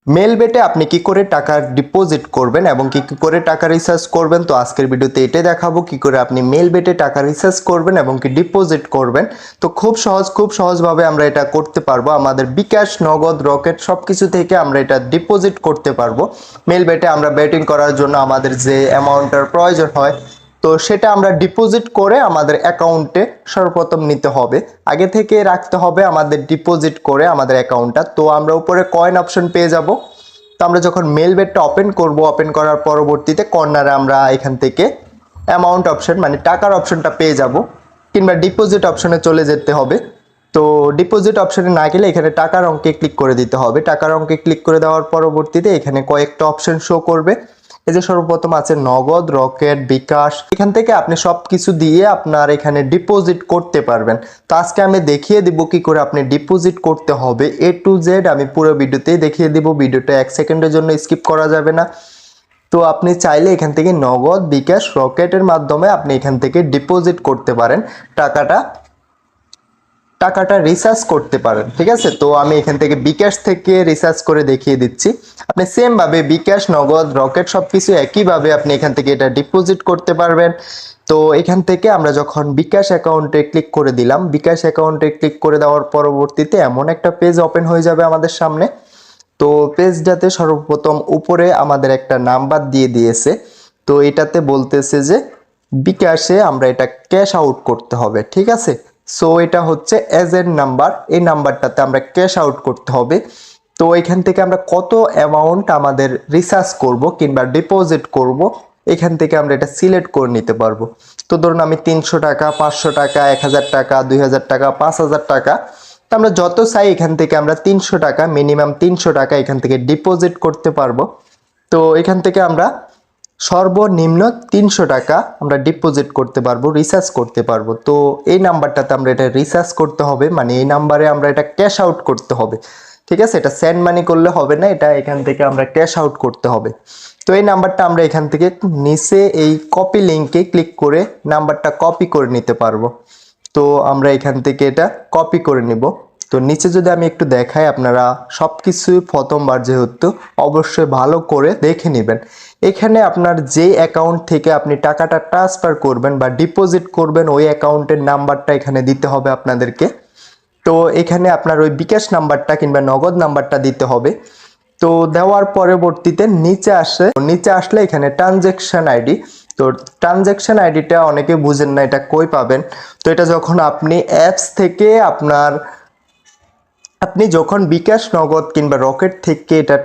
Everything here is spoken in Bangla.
মেলবেটে আপনি কি করে টাকা ডিপোজিট করবেন এবং কি করে টাকা রিচার্জ করবেন, তো আজকের ভিডিওতে এটাই দেখাবো কি করে আপনি মেলবেটে টাকা রিচার্জ করবেন এবং কি ডিপোজিট করবেন। তো খুব সহজভাবে আমরা এটা করতে পারবো। আমাদের বিকাশ, নগদ, রকেট সবকিছু থেকে আমরা এটা ডিপোজিট করতে পারবো। মেলবেটে আমরা বেটিং করার জন্য আমাদের যে অ্যামাউন্টের প্রয়োজন হয়, তো সেটা আমরা ডিপোজিট করে আমাদের অ্যাকাউন্টে সর্বপ্রথম নিতে হবে, আগে থেকে রাখতে হবে আমাদের ডিপোজিট করে আমাদের অ্যাকাউন্টটা। তো আমরা উপরে কয়েন অপশন পেয়ে যাব। তো আমরা যখন মেলবেটটা ওপেন করব, ওপেন করার পরবর্তীতে কর্নারে আমরা এখান থেকে অ্যামাউন্ট অপশন মানে টাকার অপশনটা পেয়ে যাব, কিংবা ডিপোজিট অপশনে চলে যেতে হবে। তো ডিপোজিট অপশনে না গেলে এখানে টাকার অঙ্কে ক্লিক করে দিতে হবে। টাকার অঙ্কে ক্লিক করে দেওয়ার পরবর্তীতে এখানে কয়েকটা অপশন শো করবে। এই যে সর্বপ্রথম আছে নগদ, রকেট, বিকাশ। এখান থেকে আপনি সব কিছু দিয়ে আপনার এখানে ডিপোজিট করতে পারবেন। তো আজকে আমি দেখিয়ে দিব কি করে আপনি ডিপোজিট করতে হবে A to Z। আমি পুরো ভিডিওতেই দেখিয়ে দিব, ভিডিওটা 1 সেকেন্ডের জন্য স্কিপ করা যাবে না। তো আপনি চাইলে এখান থেকে নগদ, বিকাশ, রকেটের মাধ্যমে আপনি এখান থেকে ডিপোজিট করতে পারেন, টাকাটা রিচার্জ করতে পারেন। ঠিক আছে, তো আমি এখান থেকে বিকাশ থেকে রিচার্জ করে দেখিয়ে দিচ্ছি। আপনি সেম ভাবে বিকাশ, নগদ, রকেট সবকিছু একইভাবে আপনি এখান থেকে এটা ডিপোজিট করতে পারবেন। তো এখান থেকে আমরা যখন বিকাশ অ্যাকাউন্টে ক্লিক করে দিলাম, বিকাশ অ্যাকাউন্টে ক্লিক করে দেওয়ার পরবর্তীতে এমন একটা পেজ ওপেন হয়ে যাবে আমাদের সামনে। তো পেজটাতে সর্বপ্রথম উপরে আমাদের একটা নাম্বার দিয়ে দিয়েছে। তো এটাতে বলতেছে যে বিকাশে আমরা এটা ক্যাশ আউট করতে হবে। ঠিক আছে, সো এটা হচ্ছে এজেন্ট নাম্বার, এই নাম্বারটাতে আমরা ক্যাশ আউট করতে হবে। তো এখান থেকে আমরা কত অ্যামাউন্ট আমাদের রিচার্জ করব কিংবা ডিপোজিট করব, এখান থেকে আমরা এটা সিলেক্ট করে নিতে পারবো। তো ধরুন আমি 300 টাকা, 500 টাকা, 1000 টাকা, 2000 টাকা, 5000 টাকা, তো আমরা যত চাই এখান থেকে আমরা 300 টাকা, মিনিমাম 300 টাকা এখান থেকে ডিপোজিট করতে পারবো। তো এখান থেকে আমরা সর্বনিম্ন 300 টাকা আমরা ডিপোজিট করতে পারবো, রিচার্জ করতে পারবো। তো এই নাম্বারটাতে আমরা এটা রিচার্জ করতে হবে, মানে এই নাম্বারে আমরা এটা ক্যাশ আউট করতে হবে। ঠিক আছে, এটা সেন্ড মানি করলে হবে না, এটা এখান থেকে আমরা ক্যাশ আউট করতে হবে। তো এই নাম্বারটা আমরা এখান থেকে নিচে এই কপি লিঙ্কে ক্লিক করে নাম্বারটা কপি করে নিতে পারবো। তো আমরা এখান থেকে এটা কপি করে নিব। তো নিচে যদি আমি একটু দেখাই, আপনারা সব কিছু প্রথমবার যেহেতু অবশ্যই ভালো করে দেখে নেবেন। এখানে আপনার যে অ্যাকাউন্ট থেকে আপনি টাকাটা ট্রান্সফার করবেন বা ডিপোজিট করবেন, ওই অ্যাকাউন্টের নাম্বারটা এখানে দিতে হবে আপনাদেরকে। তো এখানে আপনার ওই বিকাশ নাম্বারটা কিংবা নগদ নাম্বারটা দিতে হবে। তো দেওয়ার পরবর্তীতে নিচে আসলে এখানে ট্রানজ্যাকশন আইডি। তো ট্রানজ্যাকশন আইডিটা অনেকে বুঝেন না, এটা কই পাবেন। তো এটা যখন আপনি অ্যাপস থেকে আপনি যখন বিকাশ, নগদ কিংবা রকেট থেকে এটা